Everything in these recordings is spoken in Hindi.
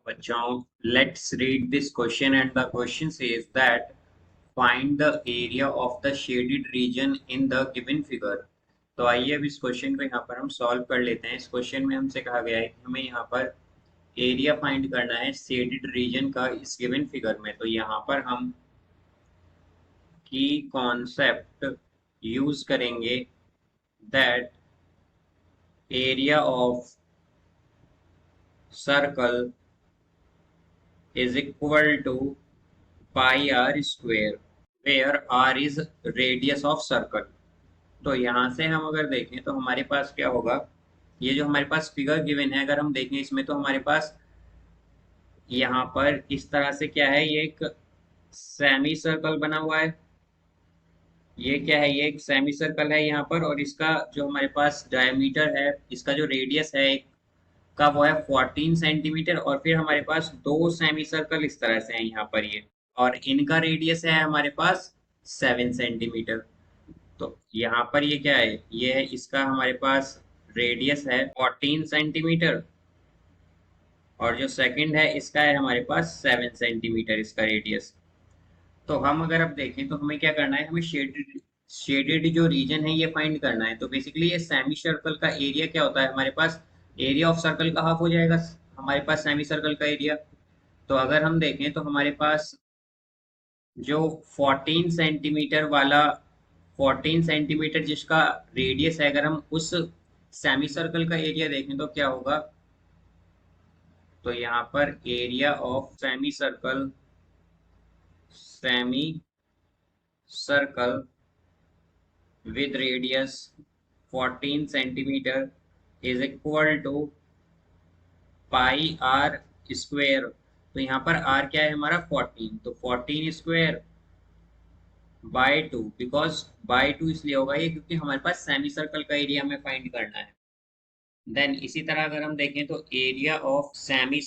बच्चों, let's read this question and the question says that find the area of the shaded region in the given figure। तो आइए अब इस क्वेश्चन को यहाँ पर हम सॉल्व कर लेते हैं। इस क्वेश्चन में हमसे कहा गया है कि हमें यहाँ पर एरिया फाइंड करना है शेडेड रीजन का इस गिवन फिगर में। तो यहाँ पर हम की कॉन्सेप्ट यूज करेंगे that area of circle is equal to pi r square where r is radius of circle। तो यहाँ से हम अगर देखें तो हमारे पास क्या होगा, ये जो हमारे पास फिगर गिवन है अगर हम देखें इसमें तो हमारे पास यहाँ पर इस तरह से क्या है, ये एक सेमी सर्कल बना हुआ है। ये क्या है, ये एक सेमी सर्कल है यहाँ पर, और इसका जो हमारे पास डायमीटर है, इसका जो रेडियस है का वो है 14 सेंटीमीटर। और फिर हमारे पास दो सेमी सर्कल इस तरह से हैं यहाँ पर ये, और इनका रेडियस है हमारे पास 7 सेंटीमीटर। तो यहाँ पर ये क्या है, ये है इसका हमारे पास रेडियस है 14 सेंटीमीटर, और जो सेकंड है इसका है हमारे पास 7 सेंटीमीटर इसका रेडियस। तो हम अगर अब देखें तो हमें क्या करना है, हमें शेडेड जो रीजन है ये फाइंड करना है। तो बेसिकली ये सेमी सर्कल का एरिया क्या होता है हमारे पास, एरिया ऑफ सर्कल का हाफ हो जाएगा हमारे पास सेमी सर्कल का एरिया। तो अगर हम देखें तो हमारे पास जो 14 सेंटीमीटर वाला 14 सेंटीमीटर जिसका रेडियस है, अगर हम उस सेमी सर्कल का एरिया देखें तो क्या होगा, तो यहाँ पर area of semi circle with radius 14 centimeter is equal to pi r square। तो यहाँ पर r क्या है हमारा 14, तो 14 स्क्वायर बाय 2, बिकॉज बाय 2 इसलिए होगा ये क्योंकि हमारे पास सेमी सर्कल का एरिया हमें फाइंड करना है। देन इसी तरह अगर हम देखें तो area of semi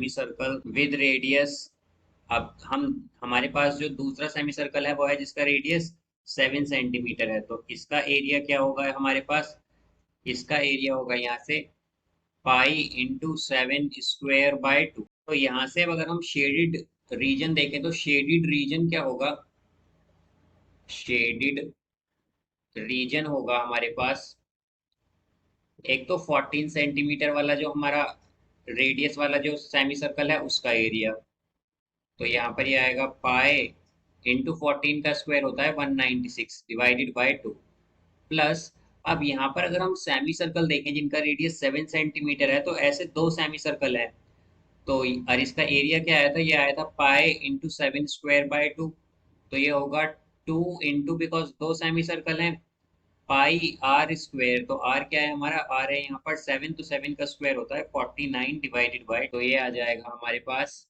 circle with radius, अब हम हमारे पास जो दूसरा सेमी सर्कल है वो है जिसका रेडियस 7 सेंटीमीटर है। तो इसका एरिया क्या होगा हमारे पास, इसका एरिया होगा यहाँ से पाई इंटू 7 स्क्वायर बाय 2। तो यहाँ से अगर हम शेडिड रीजन देखें तो शेडिड रीजन क्या होगा, शेडिड रीजन होगा हमारे पास एक तो 14 सेंटीमीटर वाला जो हमारा रेडियस वाला जो सेमी सर्कल है उसका एरिया। तो यहाँ पर ये आएगा पाए इंटू 14 का स्क्वायर होता है 196 डिवाइडेड बाय 2 प्लस, अब यहाँ पर अगर हम सेमी सर्कल देखें जिनका रेडियस 7 सेंटीमीटर है तो ऐसे दो सेमी सर्कल है। तो और इसका एरिया क्या आया था, ये आया था पाए इंटू 7 स्क्वायर बाय 2। तो ये होगा 2 इंटू, बिकॉज दो सेमी सर्कल हैं, पाई आर स्क्वायर। तो आर क्या है हमारा, आर है यहाँ पर 7, तो 7 का स्क्वायर होता है 49 डिवाइडेड बाय, तो ये आ जाएगा हमारे पास,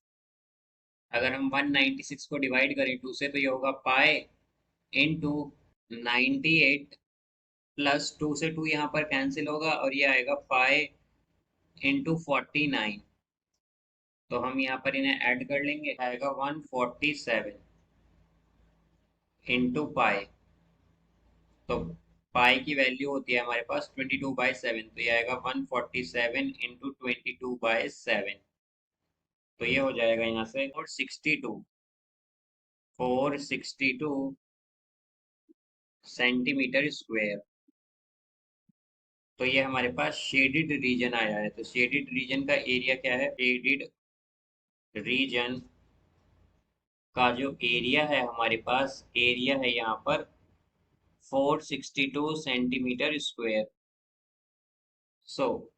अगर हम 196 को डिवाइड करें 2 से तो ये होगा पाए इंटू 98 प्लस 2 से 2 यहाँ पर कैंसिल होगा और ये आएगा पाए इंटू 49। तो हम यहाँ पर इन्हें ऐड कर लेंगे, आएगा 147 इंटू पाए। तो पाई की वैल्यू होती है हमारे पास 22/7, तो ये आएगा 147 इंटू 22/7। तो ये हो जाएगा यहाँ से 462 सेंटीमीटर स्क्वायर। तो ये हमारे पास शेडिड रीजन आया है। तो शेडिड रीजन का एरिया क्या है, शेडिड रीजन का जो एरिया है हमारे पास, एरिया है यहाँ पर 462 centimetre square. So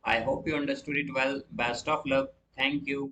I hope you understood it well. Best of luck. Thank you.